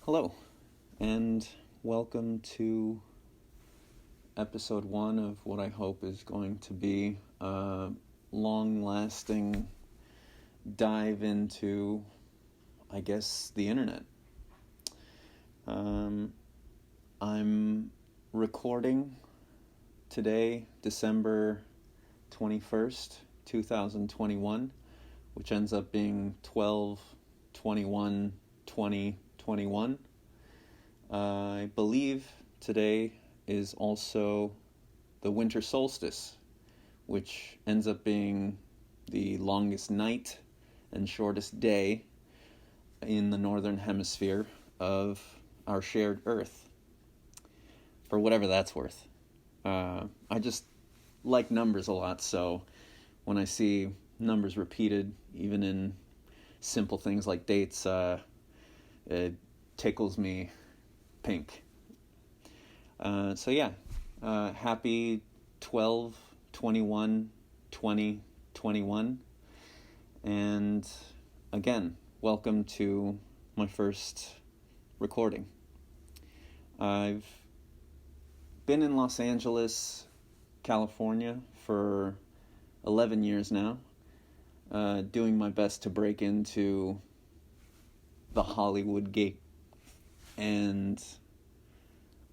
Hello, and welcome to episode 1 of what I hope is going to be a long-lasting dive into, I guess, the internet. I'm recording today, December 21st, 2021, which ends up being 12/21/2021. I believe today is also the winter solstice, which ends up being the longest night and shortest day in the northern hemisphere of our shared Earth, for whatever that's worth. I just like numbers a lot, so when I see numbers repeated, even in simple things like dates, it tickles me pink. Happy 12/21/2021, and again, welcome to my first recording. I've been in Los Angeles, California for 11 years now, doing my best to break into the Hollywood gate. And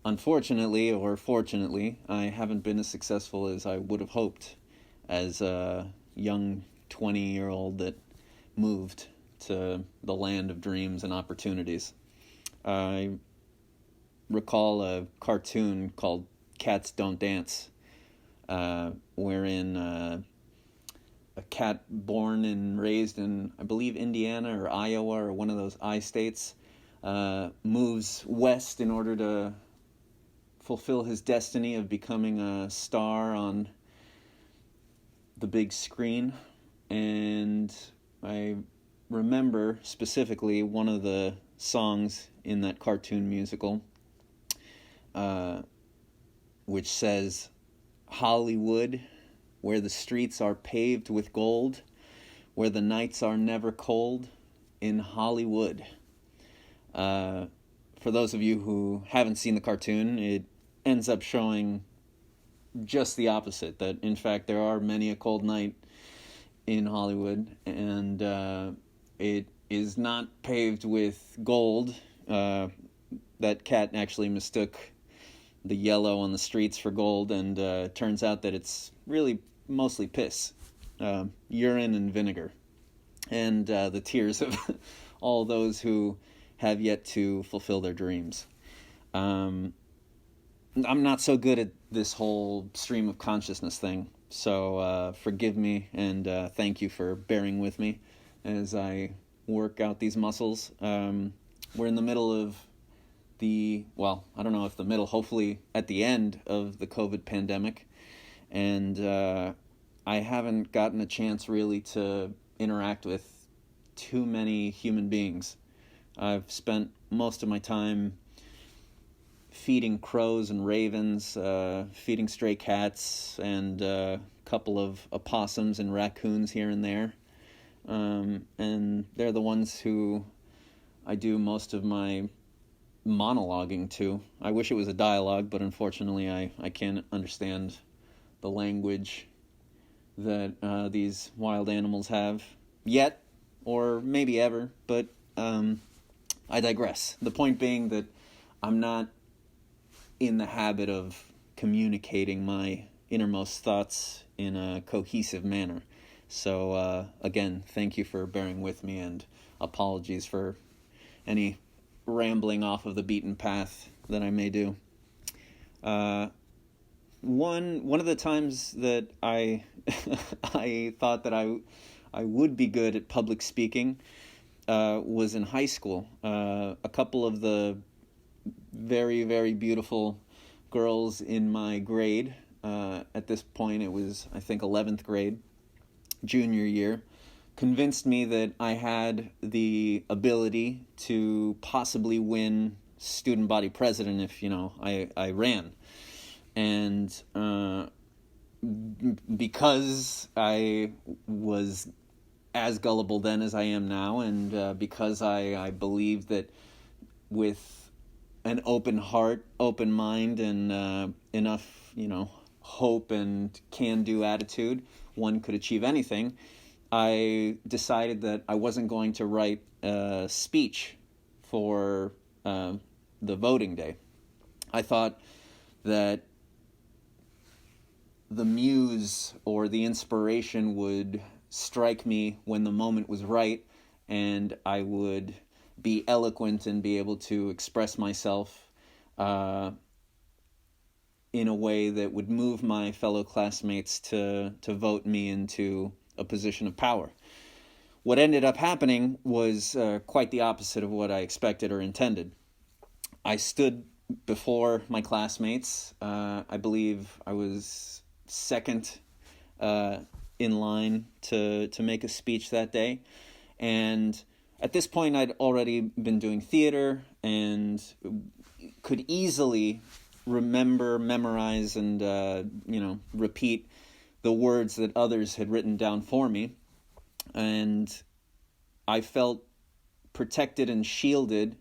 unfortunately, or fortunately, I haven't been as successful as I would have hoped as a young 20-year-old that moved to the land of dreams and opportunities. I recall a cartoon called Cats Don't Dance, wherein a cat born and raised in, I believe, Indiana or Iowa or one of those I states, moves west in order to fulfill his destiny of becoming a star on the big screen. And I remember specifically one of the songs in that cartoon musical, which says, "Hollywood, where the streets are paved with gold, where the nights are never cold, in Hollywood." For those of you who haven't seen the cartoon, it ends up showing just the opposite, that in fact there are many a cold night in Hollywood, and it is not paved with gold. That cat actually mistook the yellow on the streets for gold, and turns out that it's really mostly piss, urine and vinegar, and the tears of all those who have yet to fulfill their dreams. I'm not so good at this whole stream of consciousness thing, so forgive me, and thank you for bearing with me as I work out these muscles. We're in the middle of I don't know if the middle, hopefully at the end of the COVID pandemic, and I haven't gotten a chance really to interact with too many human beings. I've spent most of my time feeding crows and ravens, feeding stray cats, and a couple of opossums and raccoons here and there. And they're the ones who I do most of my monologuing to. I wish it was a dialogue, but unfortunately I can't understand the language that these wild animals have yet, or maybe ever, but I digress. The point being that I'm not in the habit of communicating my innermost thoughts in a cohesive manner. So again, thank you for bearing with me, and apologies for any rambling off of the beaten path that I may do. One of the times that I I thought that I would be good at public speaking was in high school. A couple of the very, very beautiful girls in my grade, at this point it was, I think, 11th grade, junior year, convinced me that I had the ability to possibly win student body president if, I ran. And because I was as gullible then as I am now, and because I believed that with an open heart, open mind, and enough, hope and can-do attitude, one could achieve anything. I decided that I wasn't going to write a speech for the voting day. I thought that the muse or the inspiration would strike me when the moment was right, and I would be eloquent and be able to express myself in a way that would move my fellow classmates to vote me into a position of power. What ended up happening was quite the opposite of what I expected or intended. I stood before my classmates. I believe I was second in line to make a speech that day. And at this point, I'd already been doing theater and could easily memorize, and repeat the words that others had written down for me. And I felt protected and shielded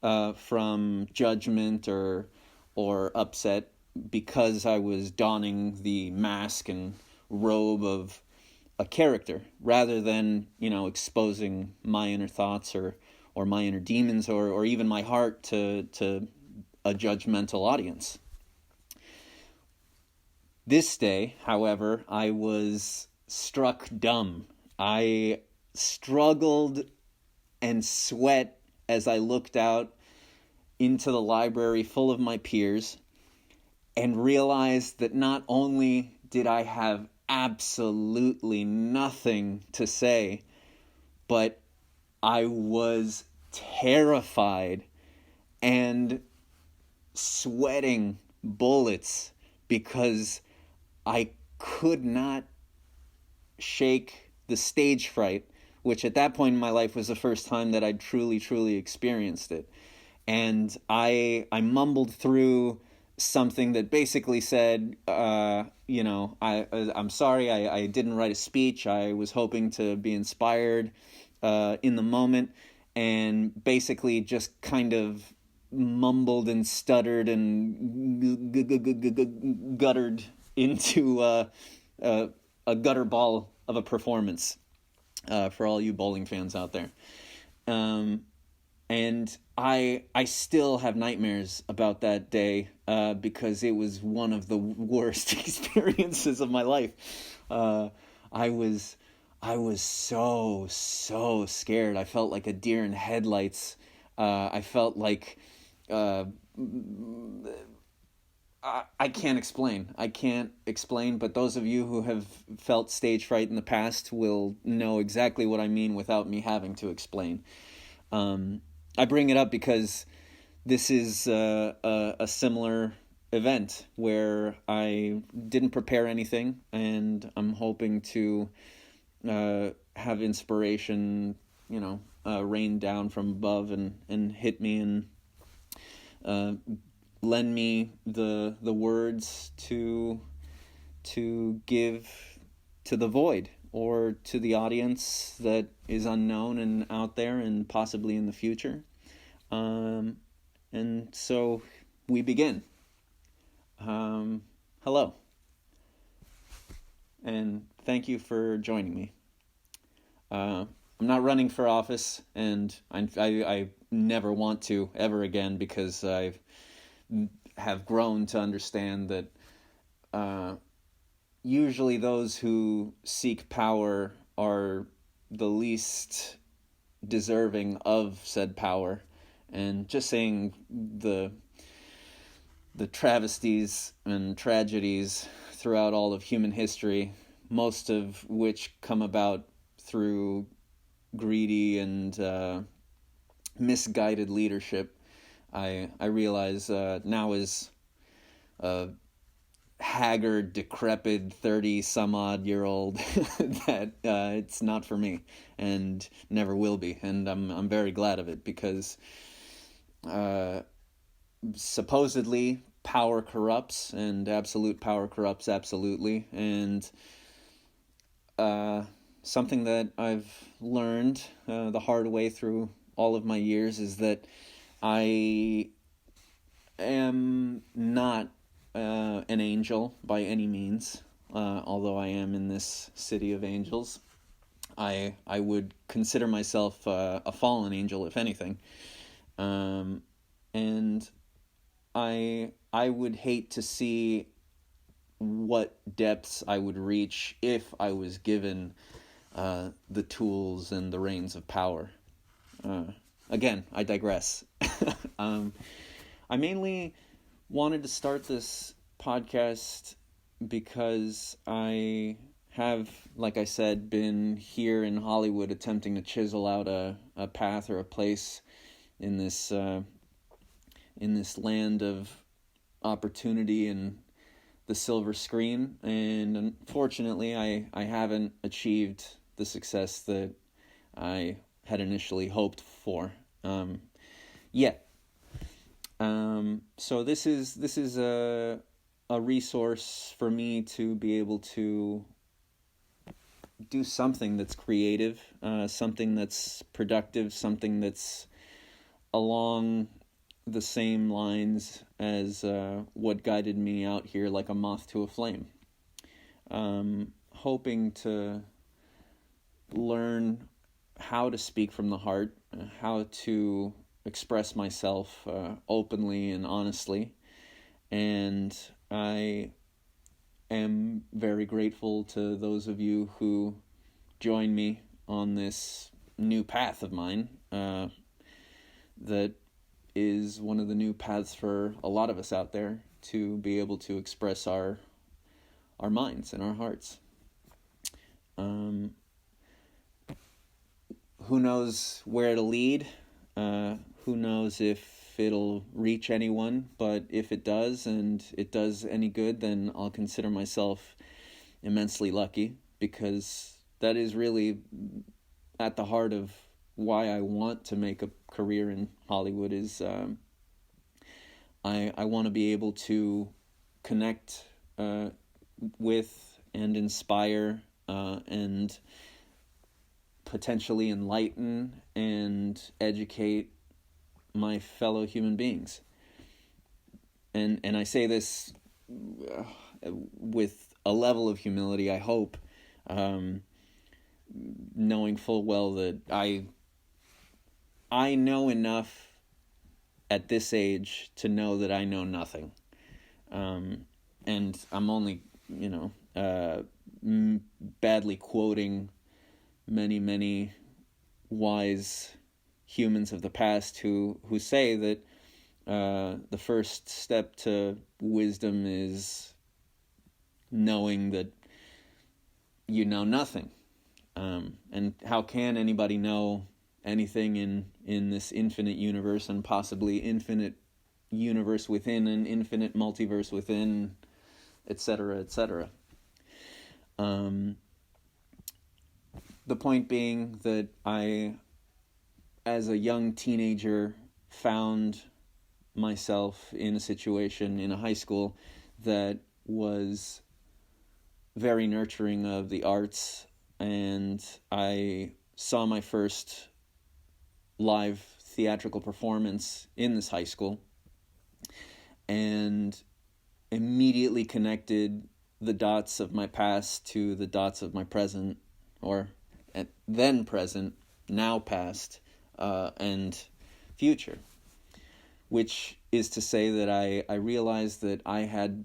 from judgment or upset because I was donning the mask and robe of a character rather than, exposing my inner thoughts or my inner demons or even my heart to a judgmental audience. This day, however, I was struck dumb. I struggled and sweat as I looked out into the library full of my peers and realized that not only did I have absolutely nothing to say, but I was terrified and sweating bullets because I could not shake the stage fright, which at that point in my life was the first time that I'd truly experienced it. And I mumbled through something that basically said, I'm sorry, I didn't write a speech. I was hoping to be inspired in the moment, and basically just kind of mumbled and stuttered and guttered into a gutter ball of a performance for all you bowling fans out there. And I still have nightmares about that day because it was one of the worst experiences of my life. I was so scared. I felt like a deer in headlights. I felt like I can't explain. But those of you who have felt stage fright in the past will know exactly what I mean without me having to explain. I bring it up because this is a similar event where I didn't prepare anything, and I'm hoping to have inspiration, rain down from above and hit me and lend me the words to give to the void or to the audience that is unknown and out there and possibly in the future. And so we begin. Hello. And thank you for joining me. I'm not running for office, and I never want to ever again, because I have grown to understand that usually those who seek power are the least deserving of said power. And just saying the travesties and tragedies throughout all of human history, most of which come about through greedy and misguided leadership, I realize now as a haggard, decrepit 30-some-odd-year-old that it's not for me and never will be. And I'm very glad of it, because supposedly power corrupts, and absolute power corrupts absolutely. And something that I've learned the hard way through all of my years is that I am not an angel by any means, although I am in this city of angels. I would consider myself a fallen angel, if anything, and I would hate to see what depths I would reach if I was given the tools and the reins of power. Again, I digress. I mainly wanted to start this podcast because I have, like I said, been here in Hollywood attempting to chisel out a path or a place in this land of opportunity and the silver screen, and unfortunately I haven't achieved the success that I had initially hoped for yet. So this is a resource for me to be able to do something that's creative, something that's productive, something that's along the same lines as what guided me out here like a moth to a flame. Hoping to learn how to speak from the heart, how to express myself openly and honestly. And I am very grateful to those of you who join me on this new path of mine that is one of the new paths for a lot of us out there to be able to express our minds and our hearts. Who knows where it'll lead? Who knows if it'll reach anyone? But if it does, and it does any good, then I'll consider myself immensely lucky, because that is really at the heart of why I want to make a career in Hollywood. Is I want to be able to connect with and inspire and potentially enlighten and educate my fellow human beings. And I say this with a level of humility, I hope, knowing full well that I know enough at this age to know that I know nothing. And I'm only, badly quoting many wise humans of the past who say that the first step to wisdom is knowing that you know nothing. And how can anybody know anything in this infinite universe, and possibly infinite universe within an infinite multiverse within, etc., etc.? The point being that I, as a young teenager, found myself in a situation in a high school that was very nurturing of the arts, and I saw my first live theatrical performance in this high school and immediately connected the dots of my past to the dots of my present, or then present, now past, and future. Which is to say that I realized that I had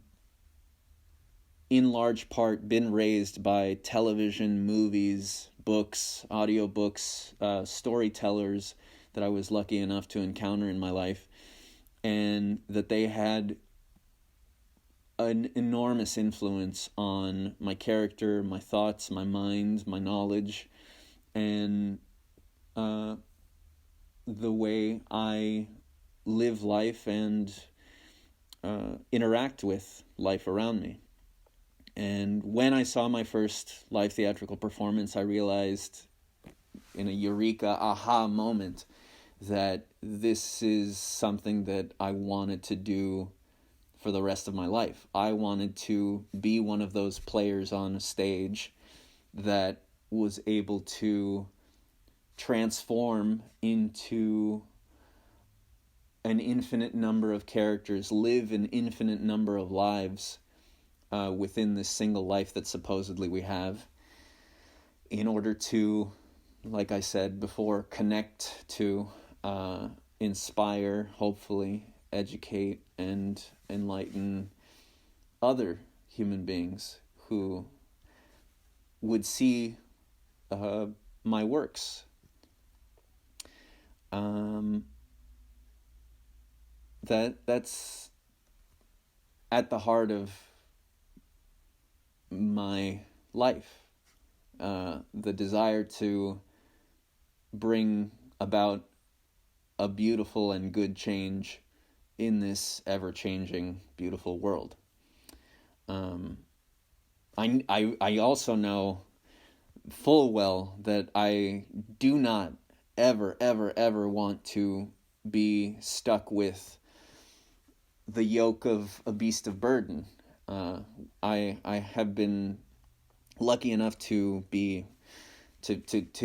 in large part been raised by television, movies, books, audiobooks, storytellers that I was lucky enough to encounter in my life, and that they had an enormous influence on my character, my thoughts, my mind, my knowledge, and the way I live life and interact with life around me. And when I saw my first live theatrical performance, I realized in a eureka, aha moment that this is something that I wanted to do for the rest of my life. I wanted to be one of those players on a stage that was able to transform into an infinite number of characters live an infinite number of lives within this single life that supposedly we have, in order to, like I said before, connect to, inspire, hopefully, educate, and enlighten other human beings who would see my works. That's at the heart of my life. The desire to bring about a beautiful and good change in this ever-changing, beautiful world. I also know full well that I do not ever want to be stuck with the yoke of a beast of burden. I have been lucky enough to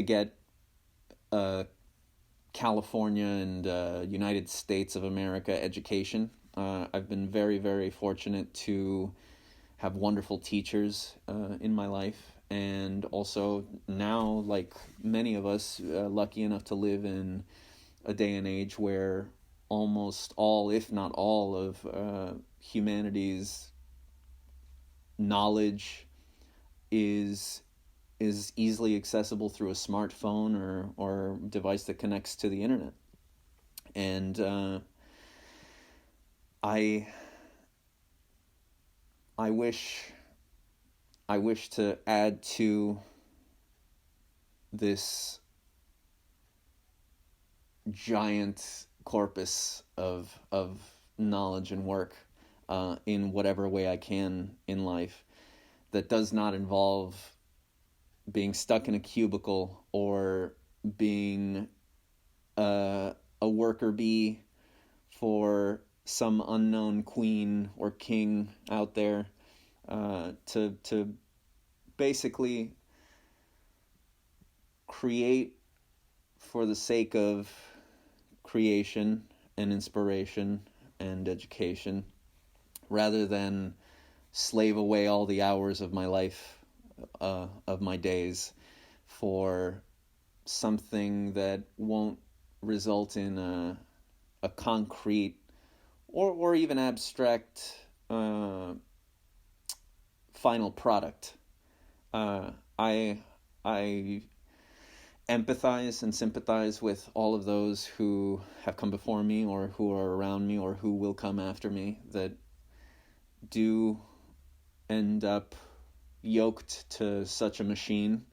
get California and United States of America education. I've been very fortunate to have wonderful teachers in my life, and also now, like many of us, lucky enough to live in a day and age where almost all, if not all, of humanity's knowledge is easily accessible through a smartphone or device that connects to the internet. And I wish to add to this giant corpus of knowledge and work in whatever way I can in life that does not involve being stuck in a cubicle or being a worker bee for some unknown queen or king out there, to basically create for the sake of creation and inspiration and education, rather than slave away all the hours of my life, of my days, for something that won't result in a concrete or even abstract final product. I empathize and sympathize with all of those who have come before me, or who are around me, or who will come after me, that do end up yoked to such a machine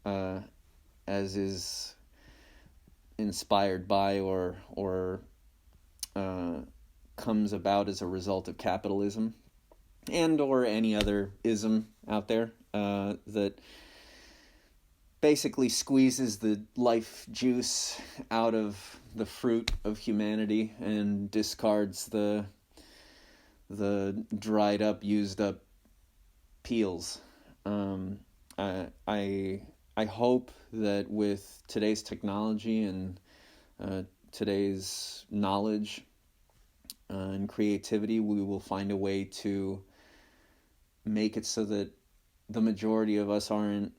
as is inspired by or comes about as a result of capitalism and or any other ism out there that basically squeezes the life juice out of the fruit of humanity and discards the dried up, used up peels. I hope that with today's technology and today's knowledge and creativity, we will find a way to make it so that the majority of us aren't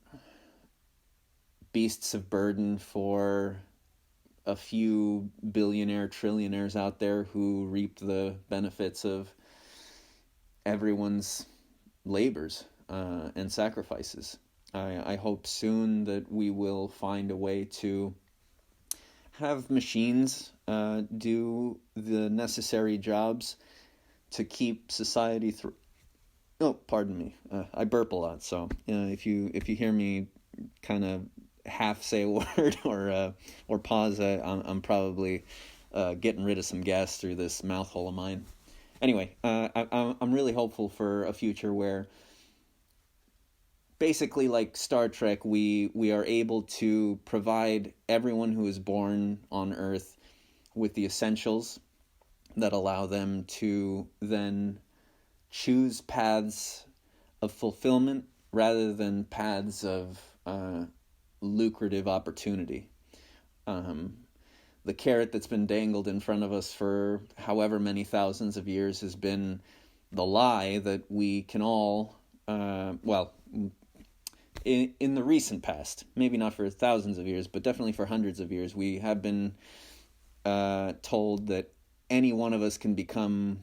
beasts of burden for a few billionaire trillionaires out there who reap the benefits of everyone's labors and sacrifices. I hope soon that we will find a way to have machines do the necessary jobs to keep society through. Oh, pardon me. I burp a lot, so if you hear me kind of half say a word or pause, I'm probably getting rid of some gas through this mouth hole of mine. Anyway, I'm really hopeful for a future where, basically like Star Trek, we are able to provide everyone who is born on Earth with the essentials that allow them to then choose paths of fulfillment rather than paths of lucrative opportunity. the carrot that's been dangled in front of us for however many thousands of years has been the lie that we can all, in the recent past, maybe not for thousands of years, but definitely for hundreds of years, we have been told that any one of us can become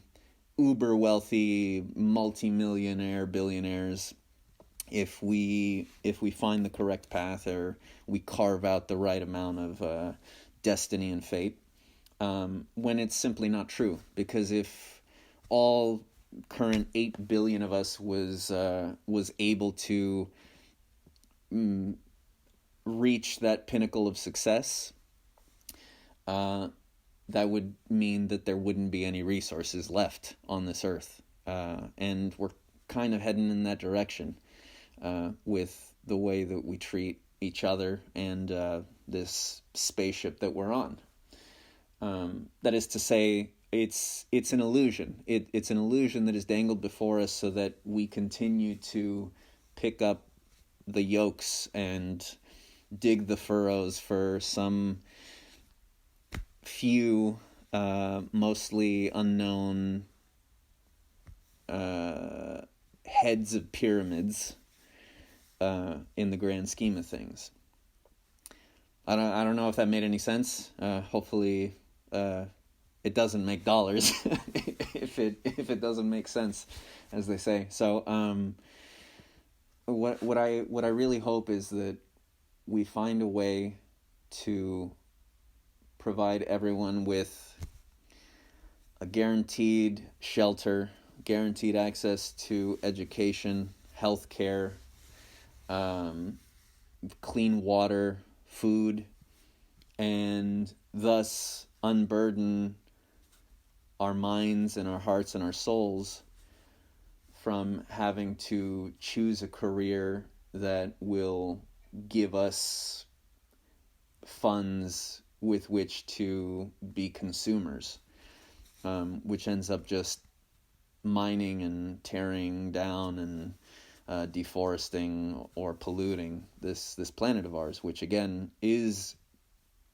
uber wealthy, multi-millionaire, billionaires if we find the correct path, or we carve out the right amount of destiny and fate, when it's simply not true. Because if all current 8 billion of us was able to reach that pinnacle of success, that would mean that there wouldn't be any resources left on this earth. And we're kind of heading in that direction with the way that we treat each other and this spaceship that we're on. That is to say, it's an illusion. It's an illusion that is dangled before us so that we continue to pick up the yolks and dig the furrows for some few, mostly unknown heads of pyramids in the grand scheme of things. I don't know if that made any sense. Hopefully, it doesn't make dollars if it doesn't make sense, as they say. So, what I really hope is that we find a way to provide everyone with a guaranteed shelter, guaranteed access to education, health care, clean water, food, and thus unburden our minds and our hearts and our souls from having to choose a career that will give us funds with which to be consumers, which ends up just mining and tearing down and deforesting or polluting this planet of ours, which again is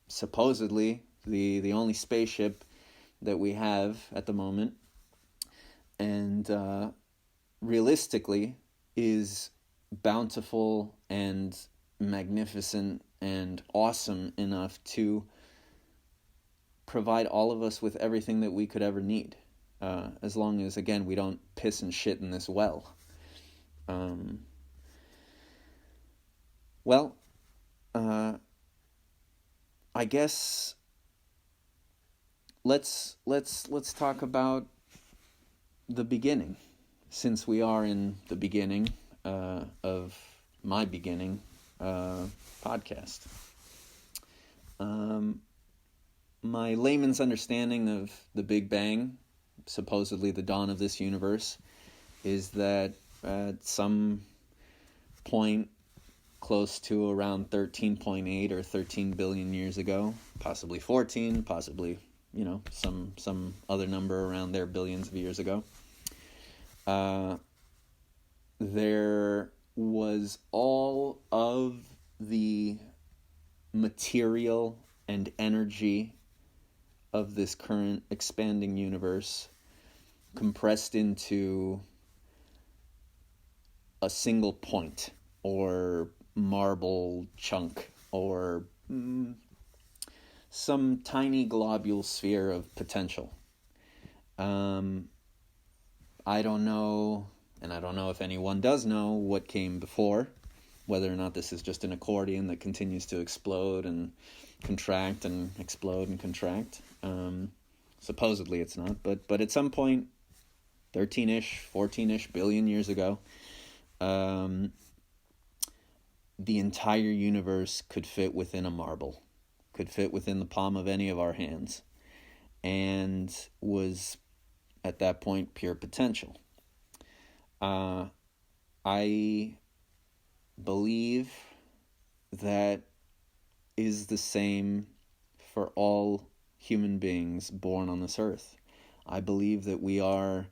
supposedly the only spaceship that we have at the moment, and realistically is bountiful and magnificent and awesome enough to provide all of us with everything that we could ever need, as long as, again, we don't piss and shit in this well. I guess let's talk about the beginning, since we are in the beginning of my beginning podcast. My layman's understanding of the Big Bang, supposedly the dawn of this universe, is that at some point close to around 13.8 or 13 billion years ago, possibly 14, possibly, some other number around there, billions of years ago, there was all of the material and energy of this current expanding universe compressed into a single point or marble chunk or some tiny globule sphere of potential. I don't know, and I don't know if anyone does know what came before, whether or not this is just an accordion that continues to explode and contract and explode and contract. Supposedly it's not, but at some point, 13-ish, 14-ish billion years ago, the entire universe could fit within a marble, could fit within the palm of any of our hands, and was at that point pure potential. I believe that is the same for all human beings born on this earth. I believe that we are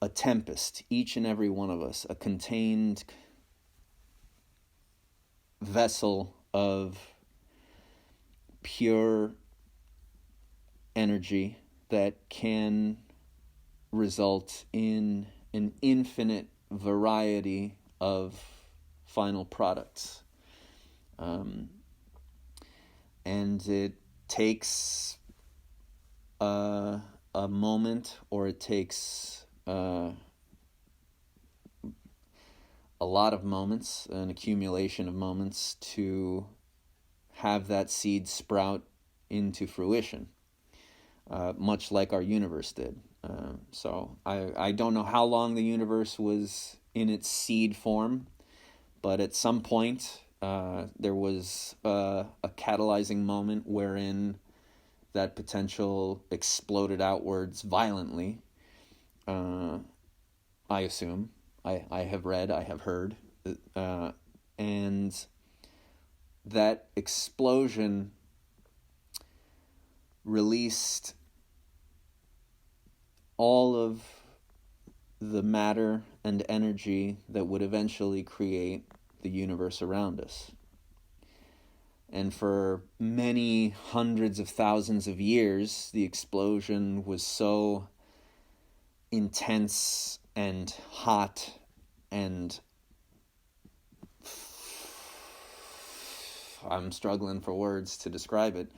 a tempest, each and every one of us, a contained vessel of pure energy that can result in an infinite variety of final products. And it takes a moment, or it takes a lot of moments, an accumulation of moments, to have that seed sprout into fruition, much like our universe did. So I don't know how long the universe was in its seed form, but at some point there was a catalyzing moment wherein that potential exploded outwards violently. I assume. I have read, I have heard. And that explosion released all of the matter and energy that would eventually create the universe around us. And for many hundreds of thousands of years, the explosion was so intense and hot and I'm struggling for words to describe it,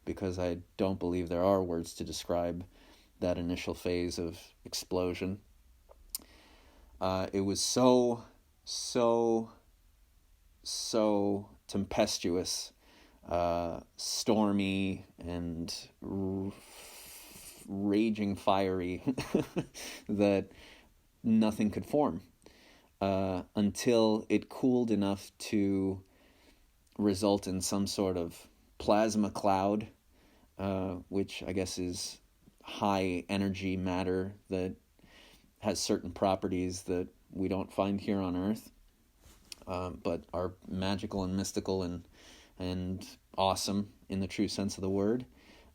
because I don't believe there are words to describe that initial phase of explosion. It was so tempestuous, stormy, and raging fiery that nothing could form until it cooled enough to result in some sort of plasma cloud, which I guess is high energy matter that has certain properties that we don't find here on Earth, but are magical and mystical and awesome in the true sense of the word.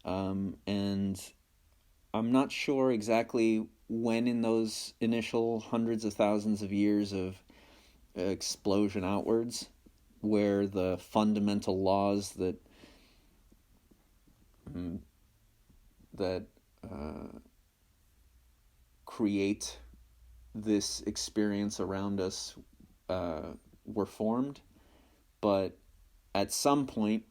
And I'm not sure exactly when in those initial hundreds of thousands of years of explosion outwards, where the fundamental laws that create this experience around us were formed. But at some point,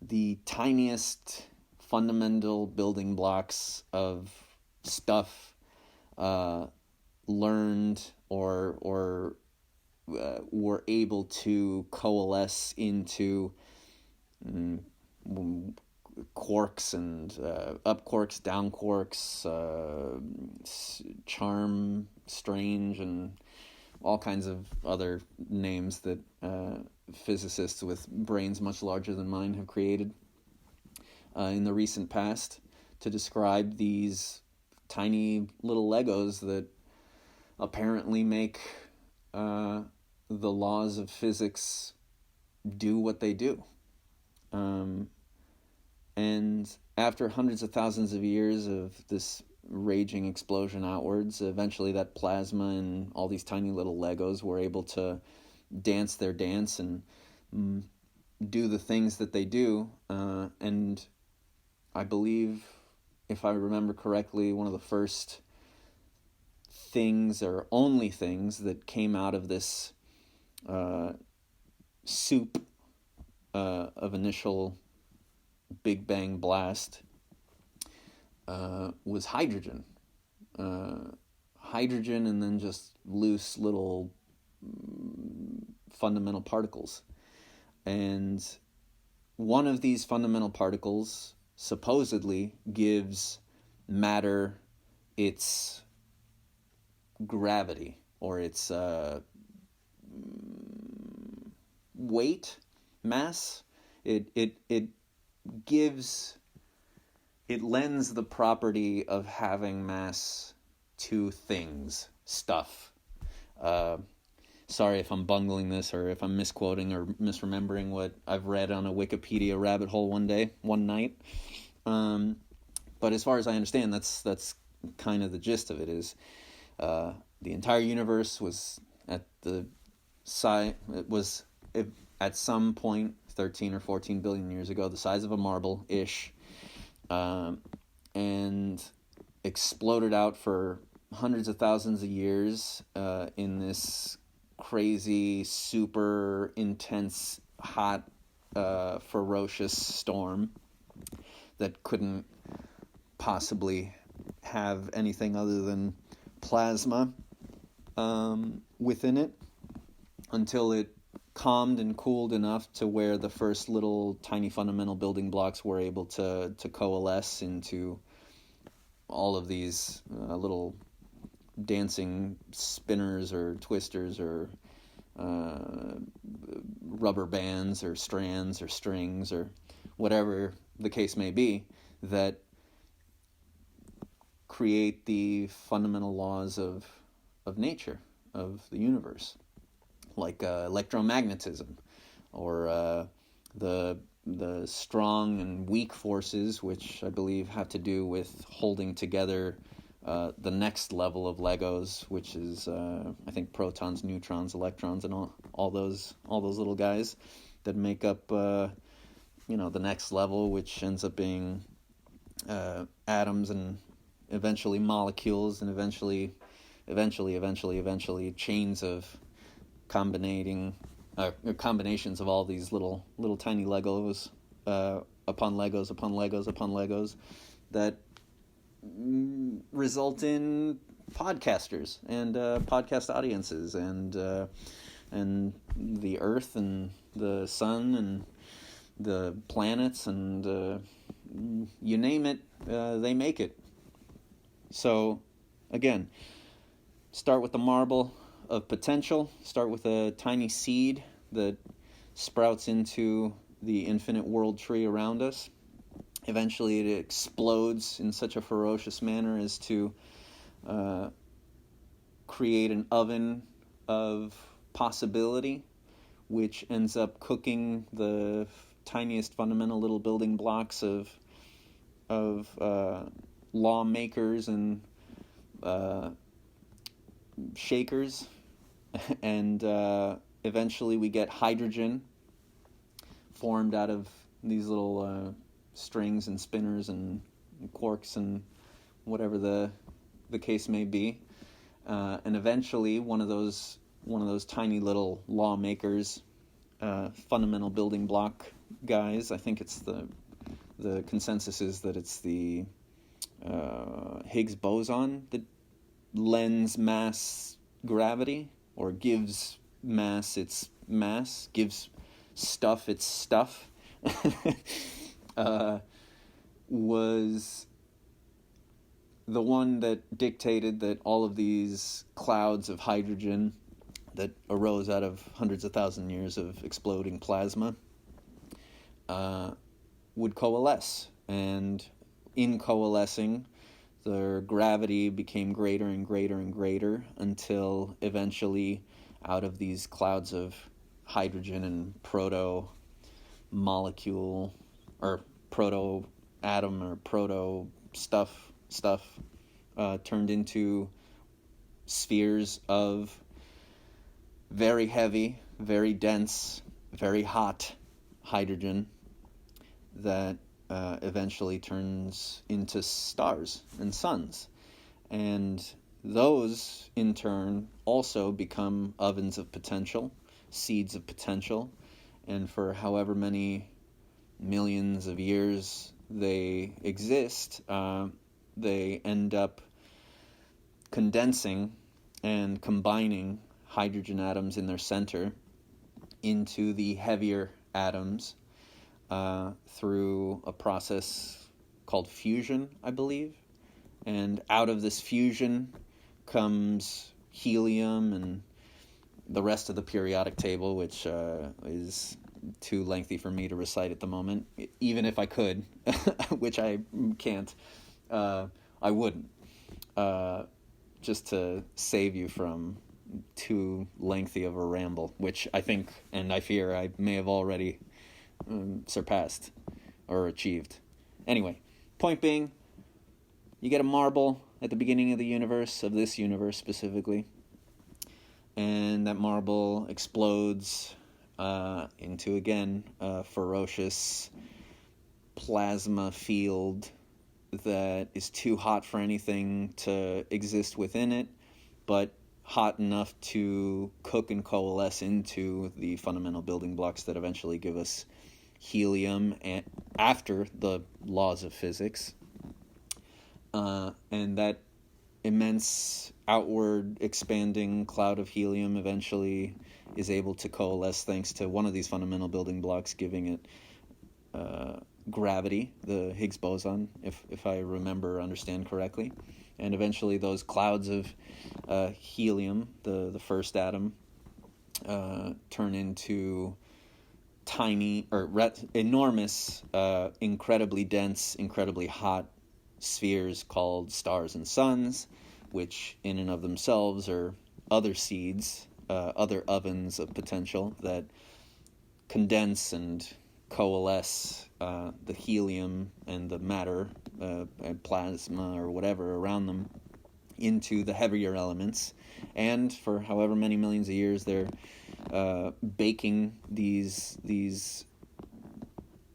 the tiniest fundamental building blocks of stuff learned or were able to coalesce into quarks and up quarks, down quarks, charm, strange, and all kinds of other names that physicists with brains much larger than mine have created in the recent past to describe these tiny little Legos that apparently make the laws of physics do what they do. And after hundreds of thousands of years of this raging explosion outwards, eventually that plasma and all these tiny little Legos were able to dance their dance and do the things that they do. And I believe, if I remember correctly, one of the first things or only things that came out of this soup of initial Big Bang blast was hydrogen. Hydrogen and then just loose little fundamental particles. And one of these fundamental particles supposedly gives matter its gravity, or its weight, mass. It lends the property of having mass to things, stuff. Sorry if I'm bungling this, or if I'm misquoting or misremembering what I've read on a Wikipedia rabbit hole one night. But as far as I understand, that's kind of the gist of it. Is the entire universe was at some point 13 or 14 billion years ago, the size of a marble-ish, and exploded out for hundreds of thousands of years in this crazy, super intense, hot, ferocious storm that couldn't possibly have anything other than plasma within it, until it calmed and cooled enough to where the first little tiny fundamental building blocks were able to coalesce into all of these little dancing spinners or twisters or rubber bands or strands or strings or whatever the case may be, that create the fundamental laws of nature, of the universe, like electromagnetism, or the strong and weak forces, which I believe have to do with holding together the next level of Legos, which is I think protons, neutrons, electrons, and all those little guys that make up the next level, which ends up being atoms and eventually molecules, and eventually chains of combinations of all these little tiny Legos upon Legos upon Legos upon Legos that result in podcasters and podcast audiences and the Earth and the Sun and the planets and you name it, they make it. So again, start with the marble of potential, start with a tiny seed that sprouts into the infinite world tree around us. Eventually it explodes in such a ferocious manner as to create an oven of possibility, which ends up cooking the tiniest fundamental little building blocks of lawmakers and shakers, and eventually we get hydrogen formed out of these little strings and spinners and quarks and whatever the case may be, and eventually one of those tiny little lawmakers, fundamental building block guys, I think it's the consensus is that it's the Higgs boson that lends mass gravity, or gives mass its mass, gives stuff its stuff, was the one that dictated that all of these clouds of hydrogen that arose out of hundreds of thousand years of exploding plasma would coalesce. And in coalescing, their gravity became greater and greater and greater, until eventually, out of these clouds of hydrogen and proto-molecule, or proto-atom, or proto-stuff, turned into spheres of very heavy, very dense, very hot hydrogen that eventually turns into stars and suns. And those, in turn, also become ovens of potential, seeds of potential, and for however many millions of years they exist, they end up condensing and combining hydrogen atoms in their center into the heavier atoms through a process called fusion, I believe. And out of this fusion comes helium and the rest of the periodic table, which is too lengthy for me to recite at the moment. Even if I could, which I can't, I wouldn't. Just to save you from too lengthy of a ramble, which I think, and I fear, I may have already surpassed or achieved. Anyway, point being, you get a marble at the beginning of the universe, of this universe specifically, and that marble explodes into, again, a ferocious plasma field that is too hot for anything to exist within it, but hot enough to cook and coalesce into the fundamental building blocks that eventually give us helium, and after the laws of physics. And that immense outward expanding cloud of helium eventually is able to coalesce thanks to one of these fundamental building blocks, giving it gravity, the Higgs boson, if I remember, understand correctly. And eventually those clouds of helium, the first atom, turn into tiny or enormous, incredibly dense, incredibly hot spheres called stars and suns, which in and of themselves are other seeds, other ovens of potential that condense and coalesce the helium and the matter, and plasma or whatever around them, into the heavier elements. And for however many millions of years, they're baking these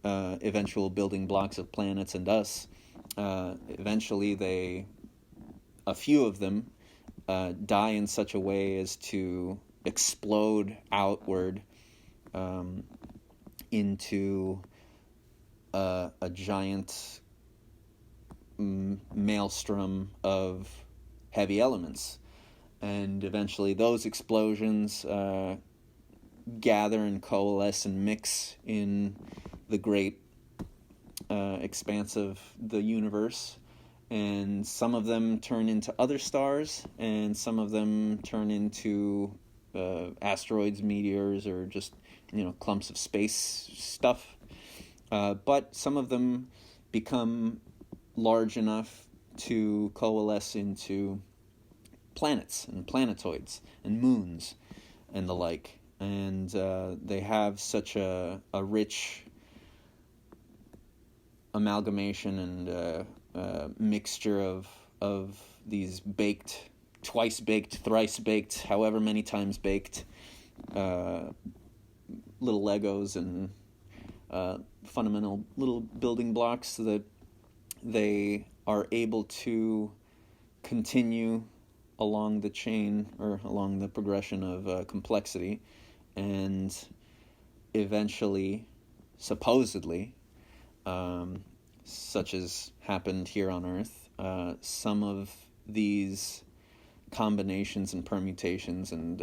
eventual building blocks of planets and us. Eventually, a few of them die in such a way as to explode outward into a giant maelstrom of heavy elements. And eventually those explosions gather and coalesce and mix in the great expanse of the universe. And some of them turn into other stars, and some of them turn into asteroids, meteors, or just clumps of space stuff. But some of them become large enough to coalesce into planets and planetoids and moons and the like. And they have such a rich amalgamation and mixture of these baked, twice baked, thrice baked, however many times baked little Legos and fundamental little building blocks, so that they are able to continue along the chain or along the progression of complexity, and eventually, supposedly, such as happened here on Earth, some of these combinations and permutations and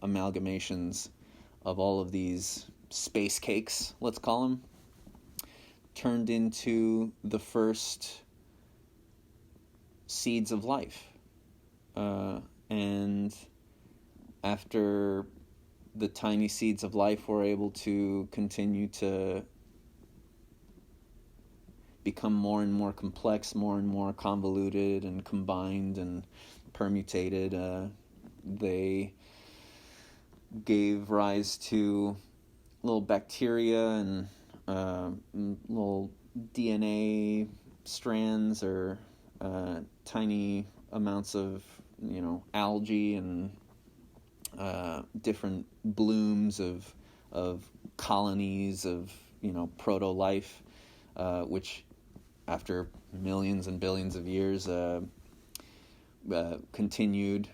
amalgamations of all of these space cakes, let's call them, turned into the first seeds of life. And after the tiny seeds of life were able to continue to become more and more complex, more and more convoluted and combined and permutated, they gave rise to little bacteria and little DNA strands, or tiny amounts of algae and different blooms of colonies of proto-life, which after millions and billions of years continued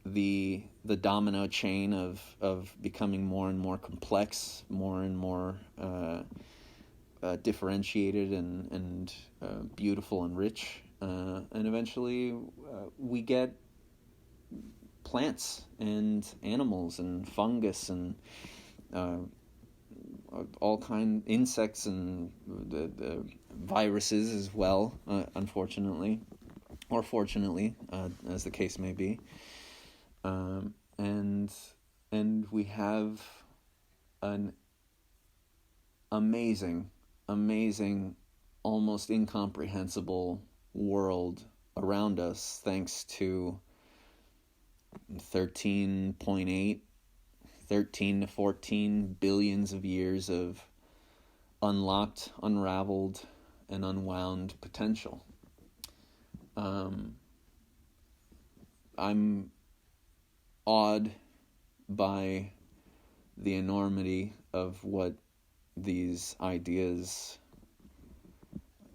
the domino chain of becoming more and more complex, more and more differentiated and beautiful and rich, and eventually we get plants and animals and fungus and all kind insects and the viruses as well, unfortunately, or fortunately, as the case may be. And we have an amazing, almost incomprehensible world around us, thanks to 13 to 14 billions of years of unlocked, unraveled, and unwound potential. I'm awed by the enormity of what these ideas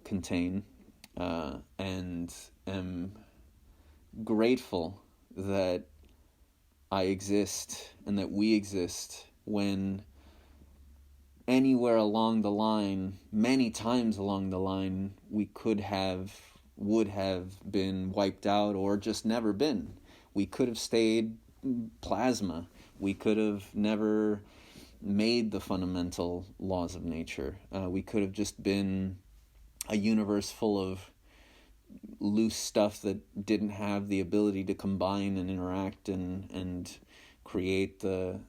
contain, and am grateful that I exist and that we exist when anywhere along the line, many times along the line, we would have been wiped out or just never been. We could have stayed plasma. We could have never made the fundamental laws of nature. We could have just been a universe full of loose stuff that didn't have the ability to combine and interact and create the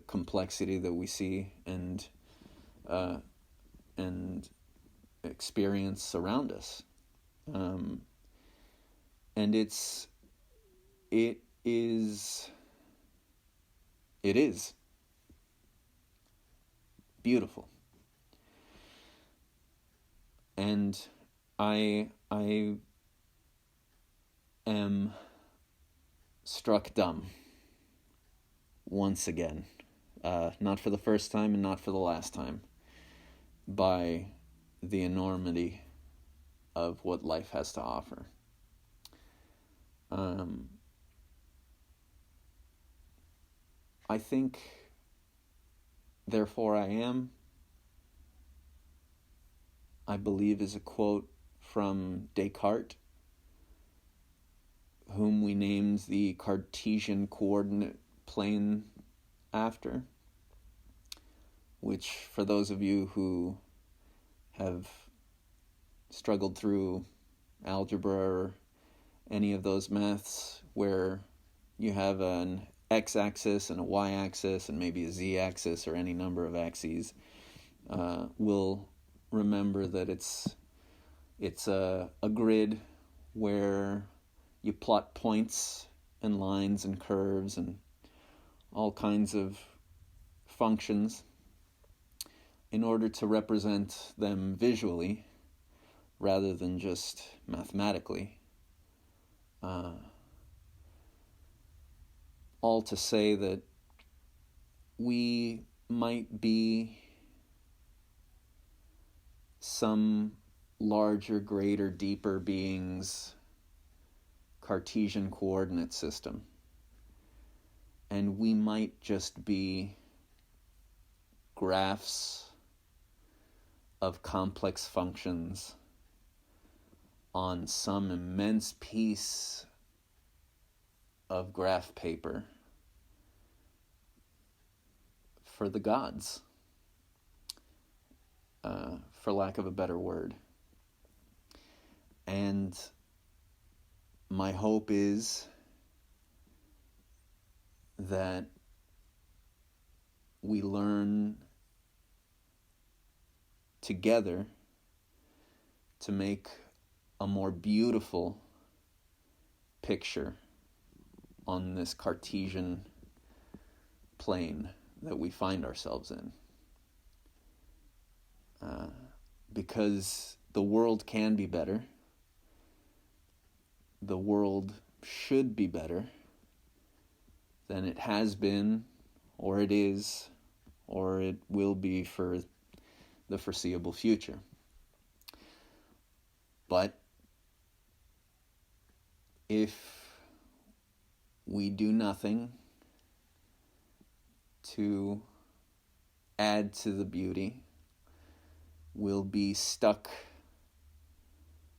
complexity that we see and experience around us. And it is beautiful. And I am struck dumb once again, not for the first time and not for the last time, by the enormity of what life has to offer. I think, therefore I am, I believe, is a quote from Descartes, whom we named the Cartesian coordinate plane after, which, for those of you who have struggled through algebra or any of those maths where you have an x-axis and a y-axis and maybe a z-axis or any number of axes, will remember that it's a grid where you plot points and lines and curves and all kinds of functions in order to represent them visually rather than just mathematically. All to say that we might be some larger, greater, deeper beings' Cartesian coordinate system. And we might just be graphs of complex functions on some immense piece of graph paper for the gods, for lack of a better word. And my hope is that we learn together to make a more beautiful picture on this Cartesian plane that we find ourselves in. Because the world can be better. The world should be better than it has been, or it is, or it will be for the foreseeable future. But if we do nothing to add to the beauty, we'll be stuck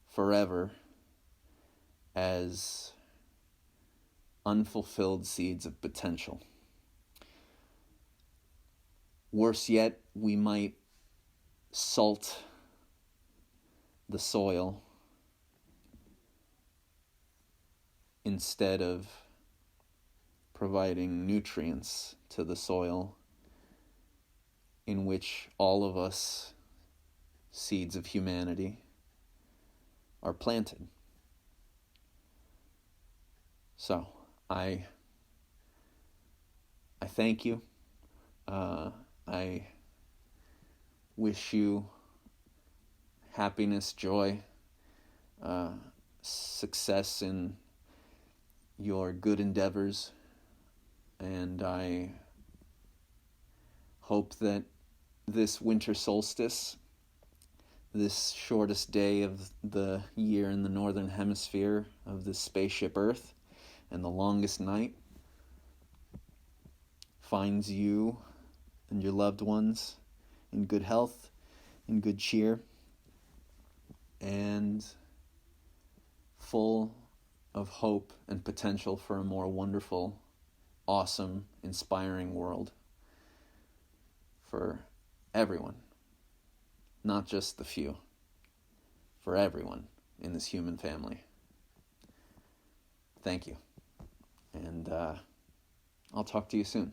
forever as unfulfilled seeds of potential. Worse yet, we might salt the soil instead of providing nutrients to the soil in which all of us, seeds of humanity, are planted. So, I thank you. I wish you happiness, joy, success in your good endeavors, and I Hope that this winter solstice, this shortest day of the year in the northern hemisphere of this spaceship Earth, and the longest night, finds you and your loved ones in good health, in good cheer, and full of hope and potential for a more wonderful, awesome, inspiring world for everyone, not just the few, for everyone in this human family. Thank you, and I'll talk to you soon.